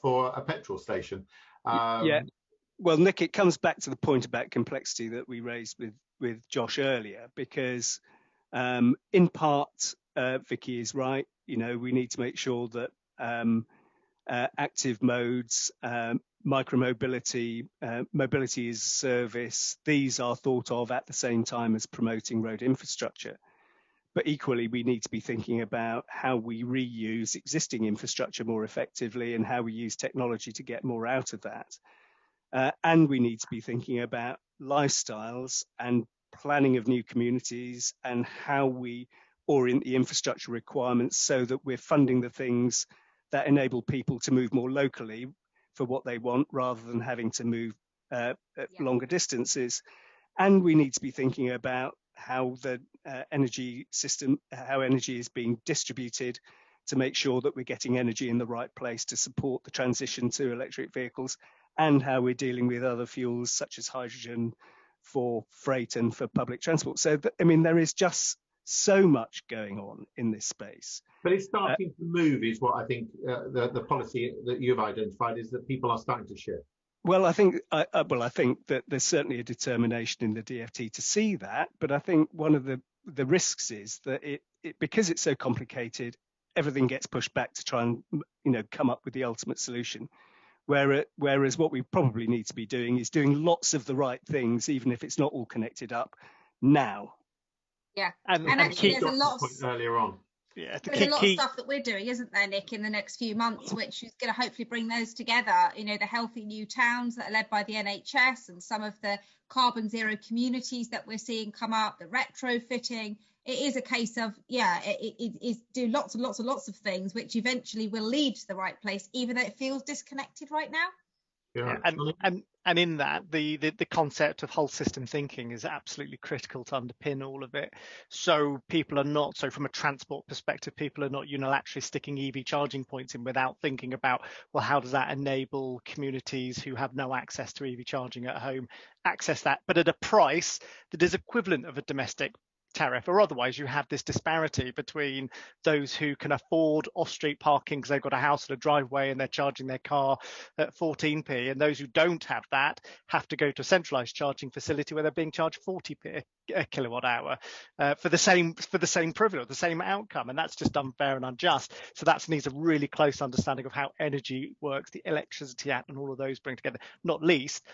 for a petrol station. Well, Nick, it comes back to the point about complexity that we raised with Josh earlier, because in part, Vicky is right. We need to make sure that active modes, micromobility, mobility as a service, these are thought of at the same time as promoting road infrastructure. But equally, we need to be thinking about how we reuse existing infrastructure more effectively and how we use technology to get more out of that. And we need to be thinking about lifestyles and planning of new communities and how we orient the infrastructure requirements so that we're funding the things that enable people to move more locally for what they want, rather than having to move longer distances. And we need to be thinking about how the energy system, how energy is being distributed, to make sure that we're getting energy in the right place to support the transition to electric vehicles, and how we're dealing with other fuels such as hydrogen for freight and for public transport. So, there is just so much going on in this space. But it's starting to move, is what I think the policy that you've identified is, that people are starting to shift. Well, I think that there's certainly a determination in the DfT to see that, but I think one of the risks is that it because it's so complicated, everything gets pushed back to try and come up with the ultimate solution. Whereas what we probably need to be doing is doing lots of the right things, even if it's not all connected up now. Yeah, and actually there's a lot of earlier on. Yeah, there's a lot of stuff that we're doing, isn't there, Nick, in the next few months, which is going to hopefully bring those together. You know, the healthy new towns that are led by the NHS and some of the carbon zero communities that we're seeing come up, the retrofitting. It is a case of, it is do lots and lots of things, which eventually will lead to the right place, even though it feels disconnected right now. Yeah, and in that, the concept of whole system thinking is absolutely critical to underpin all of it. So people are not, so from a transport perspective, people are not unilaterally sticking EV charging points in without thinking about, well, how does that enable communities who have no access to EV charging at home access that, but at a price that is equivalent of a domestic tariff, or otherwise you have this disparity between those who can afford off-street parking because they've got a house and a driveway and they're charging their car at 14p, and those who don't have that have to go to a centralized charging facility where they're being charged 40p a kilowatt hour for the same privilege, the same outcome, and that's just unfair and unjust. So that needs a really close understanding of how energy works, the Electricity Act and all of those bring together. Not least,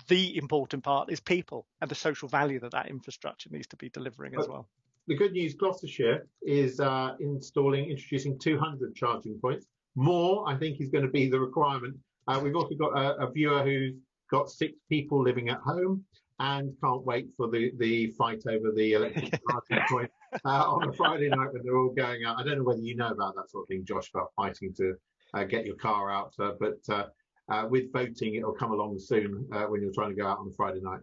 the important part is people and the social value that infrastructure needs to be delivering as well. The good news, Gloucestershire is introducing 200 charging points. More, I think, is going to be the requirement. We've also got a viewer who's got 6 people living at home and can't wait for the fight over the electric charging point on a Friday night when they're all going out. I don't know whether you know about that sort of thing, Josh, about fighting to get your car out, but with voting, it'll come along soon when you're trying to go out on a Friday night.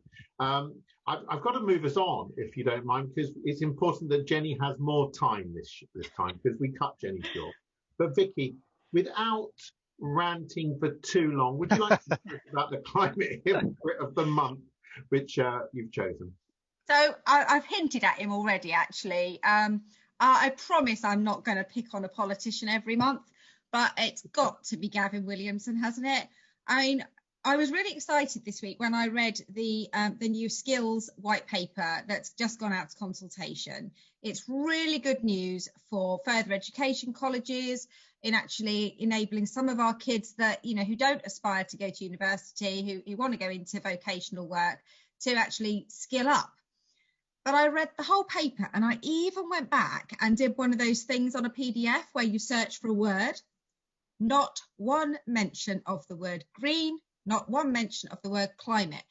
I've got to move us on, if you don't mind, because it's important that Jenny has more time this time, because we cut Jenny short. But Vicky, without ranting for too long, would you like to talk about the climate hypocrite of the month, which you've chosen? So I've hinted at him already, actually. I promise I'm not going to pick on a politician every month, but it's got to be Gavin Williamson, hasn't it? I mean, I was really excited this week when I read the new skills white paper that's just gone out to consultation. It's really good news for further education colleges in actually enabling some of our kids that, you know, who don't aspire to go to university, who want to go into vocational work, to actually skill up. But I read the whole paper and I even went back and did one of those things on a PDF where you search for a word. Not one mention of the word green, not one mention of the word climate.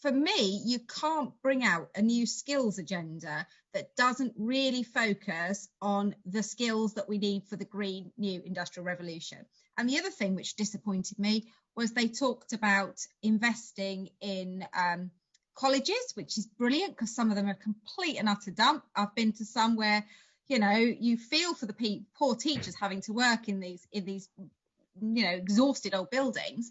For me, you can't bring out a new skills agenda that doesn't really focus on the skills that we need for the green new industrial revolution. And the other thing which disappointed me was they talked about investing in colleges, which is brilliant because some of them are complete and utter dump. I've been to some where, you know, you feel for the poor teachers having to work in these, you know, exhausted old buildings.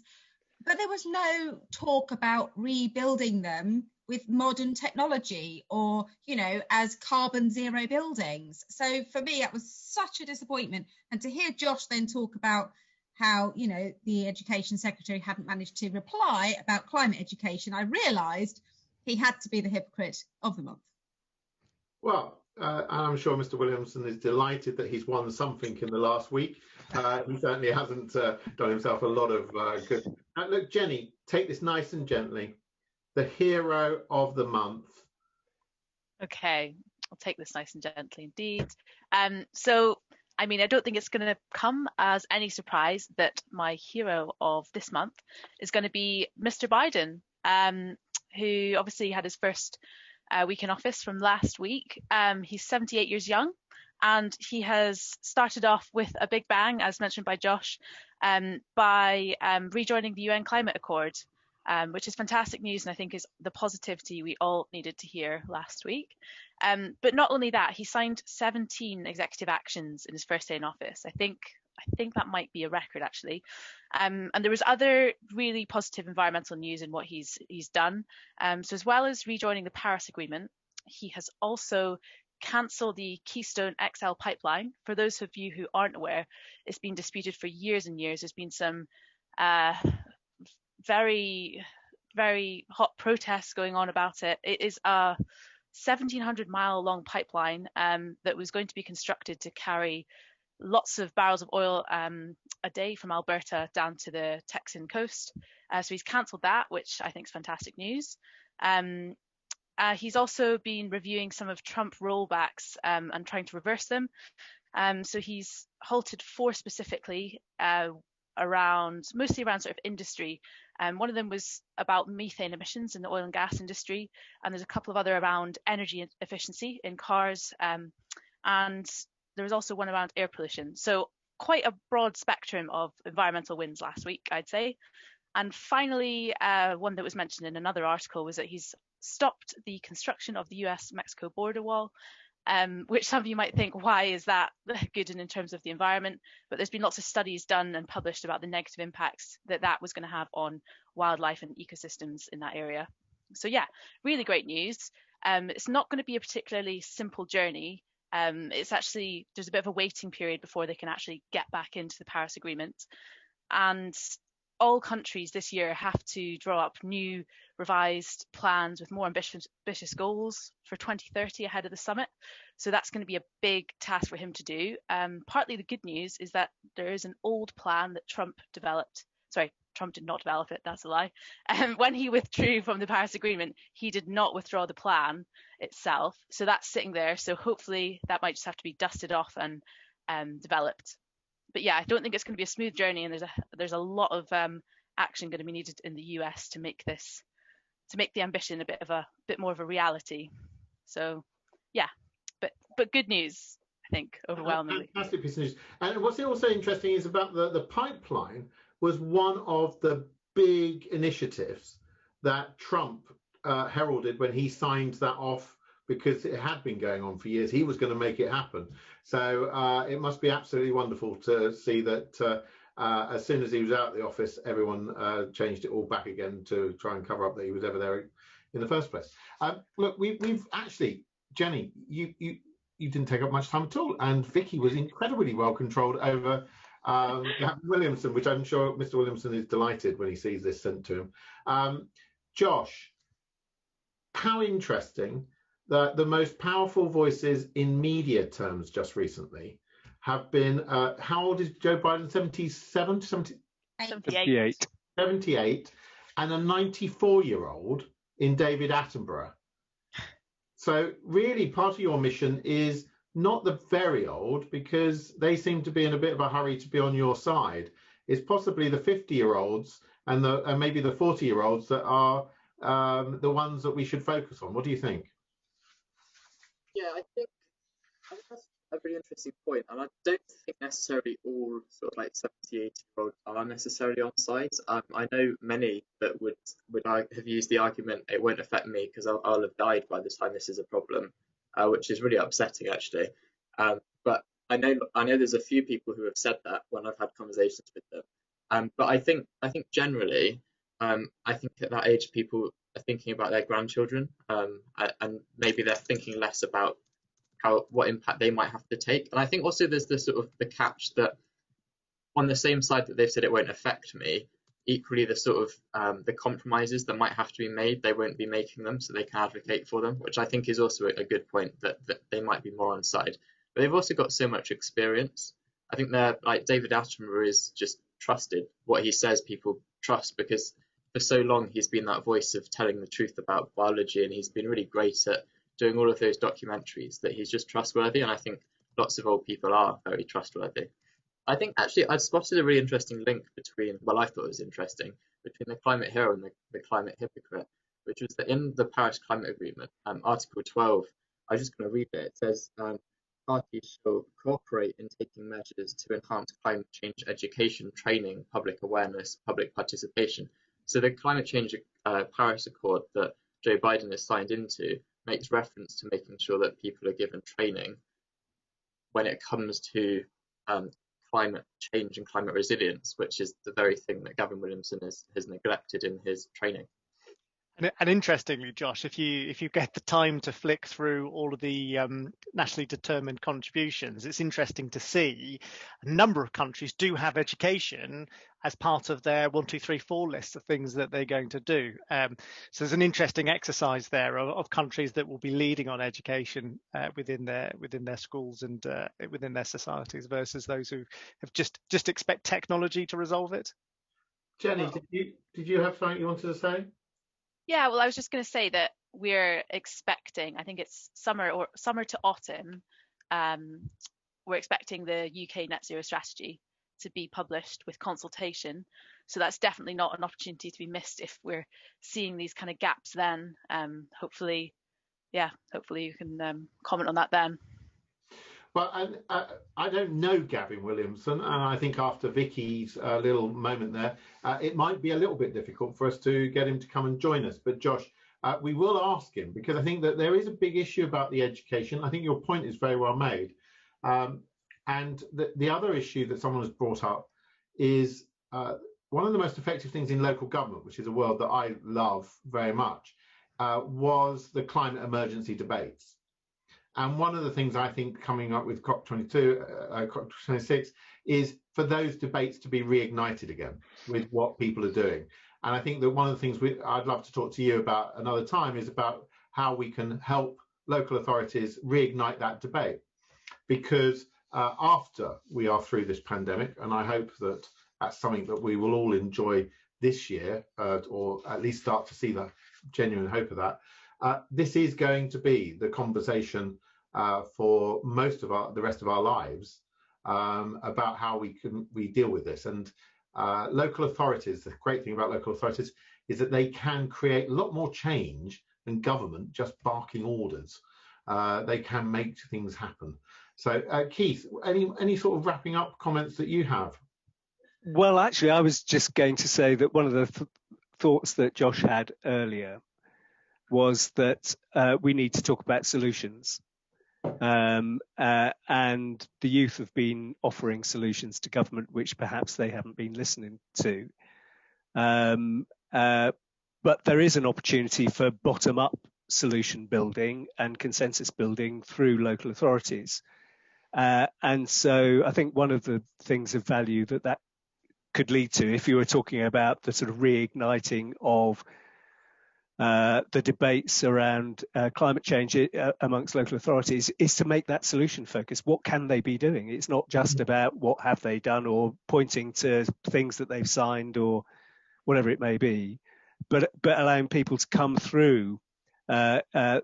But there was no talk about rebuilding them with modern technology or, you know, as carbon zero buildings. So for me, that was such a disappointment. And to hear Josh then talk about how, you know, the education secretary hadn't managed to reply about climate education, I realised he had to be the hypocrite of the month. Well, I'm sure Mr. Williamson is delighted that he's won something in the last week. He certainly hasn't done himself a lot of good. Look, Jenny, take this nice and gently. The hero of the month. Okay, I'll take this nice and gently indeed. So, I mean, I don't think it's going to come as any surprise that my hero of this month is going to be Mr. Biden, who obviously had his first week in office from last week. He's 78 years young, and he has started off with a big bang, as mentioned by Josh, by rejoining the UN Climate Accord, which is fantastic news, and I think is the positivity we all needed to hear last week. But not only that, he signed 17 executive actions in his first day in office. I think that might be a record, actually. And there was other really positive environmental news in what he's done. So as well as rejoining the Paris Agreement, he has also cancelled the Keystone XL pipeline. For those of you who aren't aware, it's been disputed for years and years. There's been some very, very hot protests going on about it. It is a 1,700-mile long pipeline that was going to be constructed to carry lots of barrels of oil a day from Alberta down to the Texan coast. So he's cancelled that, which I think is fantastic news. He's also been reviewing some of Trump rollbacks and trying to reverse them. So he's halted 4 specifically, mostly around sort of industry. One of them was about methane emissions in the oil and gas industry, and there's a couple of other around energy efficiency in cars, and there was also one around air pollution. So quite a broad spectrum of environmental wins last week, I'd say. And finally, one that was mentioned in another article was that he's stopped the construction of the US-Mexico border wall, which some of you might think, why is that good in terms of the environment? But there's been lots of studies done and published about the negative impacts that was going to have on wildlife and ecosystems in that area. So yeah, really great news. It's not going to be a particularly simple journey. It's actually, there's a bit of a waiting period before they can actually get back into the Paris Agreement. And all countries this year have to draw up new revised plans with more ambitious goals for 2030 ahead of the summit. So that's going to be a big task for him to do. Partly the good news is that there is an old plan that Trump developed. Sorry, Trump did not develop it, that's a lie. When he withdrew from the Paris Agreement, he did not withdraw the plan itself. So that's sitting there. So hopefully that might just have to be dusted off and developed. But yeah, I don't think it's going to be a smooth journey, and there's a lot of action going to be needed in the US to make the ambition a bit more of a reality. So yeah, but good news, I think, overwhelmingly. Fantastic piece of news. And what's also interesting is about the pipeline was one of the big initiatives that Trump heralded when he signed that off, because it had been going on for years. He was going to make it happen. So it must be absolutely wonderful to see that as soon as he was out of the office, everyone changed it all back again to try and cover up that he was ever there in the first place. Look, we've actually, Jenny, you didn't take up much time at all, and Vicky was incredibly well controlled over Williamson, which I'm sure Mr. Williamson is delighted when he sees this sent to him. Josh, how interesting that the most powerful voices in media terms just recently have been, how old is Joe Biden? 77? 78. 78, and a 94-year-old in David Attenborough. So really part of your mission is not the very old, because they seem to be in a bit of a hurry to be on your side. It's possibly the 50-year-olds and maybe the 40-year-olds that are the ones that we should focus on. What do you think? Yeah, I think that's a really interesting point, and I don't think necessarily all sort of like 70, 80-year-olds are necessarily on sides. I know many that would have used the argument, it won't affect me because I'll have died by the time this is a problem, which is really upsetting actually. But I know there's a few people who have said that when I've had conversations with them. But I think generally, I think at that age people are thinking about their grandchildren, and maybe they're thinking less about what impact they might have to take. And I think also there's the sort of the catch that on the same side that they've said it won't affect me, equally the sort of the compromises that might have to be made, they won't be making them, so they can advocate for them, which I think is also a good point, that they might be more on side. But they've also got so much experience. I think they're like David Attenborough is just trusted. What he says people trust, because for so long he's been that voice of telling the truth about biology, and he's been really great at doing all of those documentaries, that he's just trustworthy. And I think lots of old people are very trustworthy. I think actually I'd spotted a really interesting link between, well, I thought it was interesting, between the climate hero and the climate hypocrite, which was that in the Paris Climate Agreement, Article 12, I'm just going to read it. It says, parties shall cooperate in taking measures to enhance climate change education, training, public awareness, public participation. So the climate change Paris Accord that Joe Biden has signed into makes reference to making sure that people are given training when it comes to climate change and climate resilience, which is the very thing that Gavin Williamson has neglected in his training. And interestingly, Josh, if you get the time to flick through all of the nationally determined contributions, it's interesting to see a number of countries do have education as part of their 1, 2, 3, 4 list of things that they're going to do. So there's an interesting exercise there of countries that will be leading on education within their schools and within their societies versus those who have just expect technology to resolve it. Jenny, did you have something you wanted to say? Yeah, well, I was just going to say that we're expecting, I think it's summer to autumn, we're expecting the UK net zero strategy to be published with consultation. So that's definitely not an opportunity to be missed if we're seeing these kind of gaps then. Hopefully you can comment on that then. Well, I don't know Gavin Williamson, and I think after Vicky's little moment there, it might be a little bit difficult for us to get him to come and join us. But Josh, we will ask him, because I think that there is a big issue about the education. I think your point is very well made. And the other issue that someone has brought up is one of the most effective things in local government, which is a world that I love very much, was the climate emergency debates. And one of the things I think coming up with COP22, COP26, is for those debates to be reignited again with what people are doing. And I think that one of the things I'd love to talk to you about another time is about how we can help local authorities reignite that debate. Because after we are through this pandemic, and I hope that that's something that we will all enjoy this year, or at least start to see the genuine hope of that, this is going to be the conversation for most of the rest of our lives about how we deal with this. And local authorities, the great thing about local authorities is that they can create a lot more change than government just barking orders. They can make things happen. So Keith, any sort of wrapping up comments that you have? Well, actually, I was just going to say that one of the thoughts that Josh had earlier was that we need to talk about solutions. And the youth have been offering solutions to government, which perhaps they haven't been listening to. But there is an opportunity for bottom-up solution building and consensus building through local authorities. And so I think one of the things of value that could lead to, if you were talking about the sort of reigniting of the debates around climate change amongst local authorities, is to make that solution focused. What can they be doing? It's not just about what have they done or pointing to things that they've signed or whatever it may be, but allowing people to come through and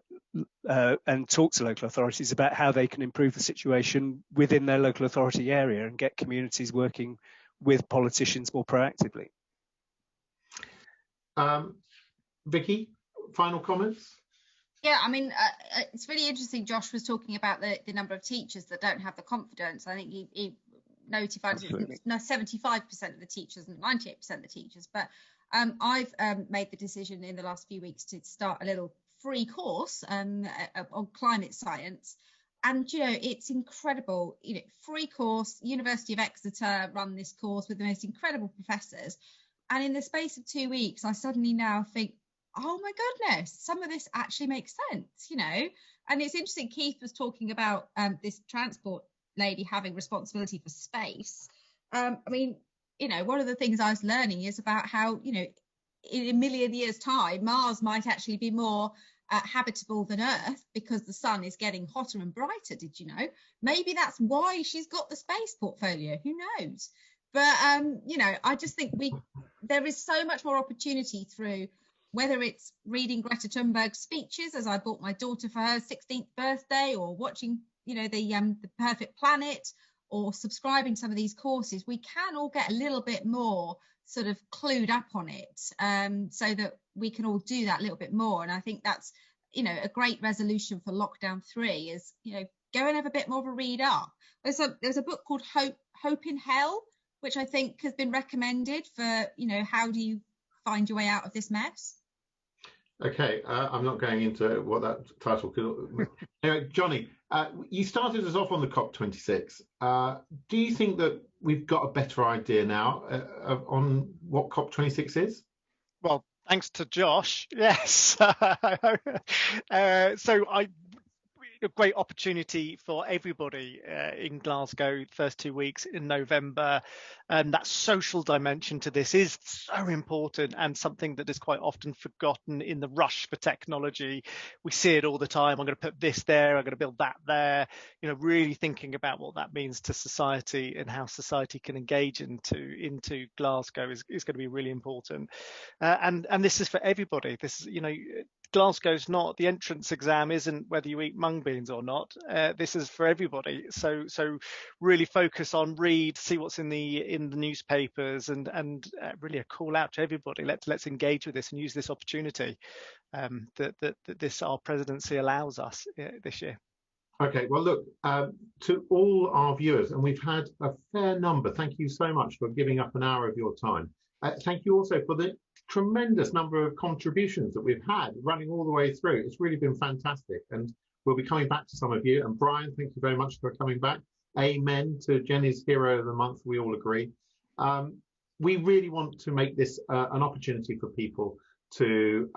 talk to local authorities about how they can improve the situation within their local authority area and get communities working with politicians more proactively. Vicky, final comments? Yeah, I mean, it's really interesting. Josh was talking about the number of teachers that don't have the confidence. I think he notified us 75% of the teachers and 98% of the teachers. But I've made the decision in the last few weeks to start a little free course on climate science. And, you know, it's incredible, you know, free course, University of Exeter run this course with the most incredible professors. And in the space of 2 weeks, I suddenly now think, oh my goodness, some of this actually makes sense, you know. And it's interesting, Keith was talking about this transport lady having responsibility for space. I mean, you know, one of the things I was learning is about how, you know, in a million years' time, Mars might actually be more habitable than Earth because the sun is getting hotter and brighter. Did you know? Maybe that's why she's got the space portfolio. Who knows? But, you know, I just think there is so much more opportunity through, whether it's reading Greta Thunberg's speeches, as I bought my daughter for her 16th birthday, or watching, you know, the Perfect Planet, or subscribing to some of these courses, we can all get a little bit more sort of clued up on it, so that we can all do that a little bit more. And I think that's, you know, a great resolution for lockdown 3 is, you know, go and have a bit more of a read up. There's a book called Hope in Hell, which I think has been recommended for, you know, how do you find your way out of this mess? Okay, I'm not going into what that title could. Anyway, Johnny, you started us off on the COP26. Do you think that we've got a better idea now on what COP26 is? Well, thanks to Josh, yes. A great opportunity for everybody in Glasgow, first 2 weeks in November. That social dimension to this is so important, and something that is quite often forgotten in the rush for technology. We see it all the time. I'm going to put this there, I'm going to build that there. You know, really thinking about what that means to society and how society can engage into Glasgow is going to be really important. And this is for everybody. This is, you know, Glasgow's not, the entrance exam isn't whether you eat mung beans or not. This is for everybody. So really focus on, read, see what's in the newspapers, and really a call out to everybody. Let's engage with this and use this opportunity that this our presidency allows us this year. Okay, well, look, to all our viewers, and we've had a fair number, thank you so much for giving up an hour of your time. Thank you also for the tremendous number of contributions that we've had running all the way through. It's really been fantastic, and we'll be coming back to some of you. And Brian, thank you very much for coming back. Amen to Jenny's Hero of the Month, we all agree. We really want to make this an opportunity for people to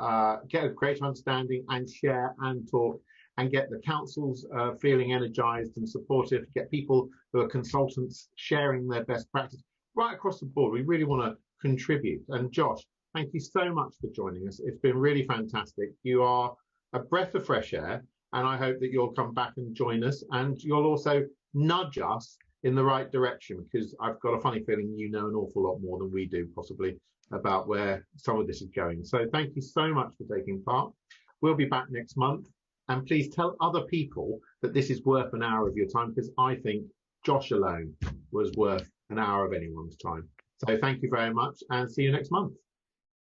get a greater understanding and share and talk, and get the councils feeling energised and supportive, get people who are consultants sharing their best practice right across the board. We really want to contribute. And Josh, thank you so much for joining us. It's been really fantastic. You are a breath of fresh air, and I hope that you'll come back and join us, and you'll also nudge us in the right direction, because I've got a funny feeling you know an awful lot more than we do possibly about where some of this is going. So thank you so much for taking part. We'll be back next month. And please tell other people that this is worth an hour of your time, because I think Josh alone was worth an hour of anyone's time. So thank you very much, and see you next month.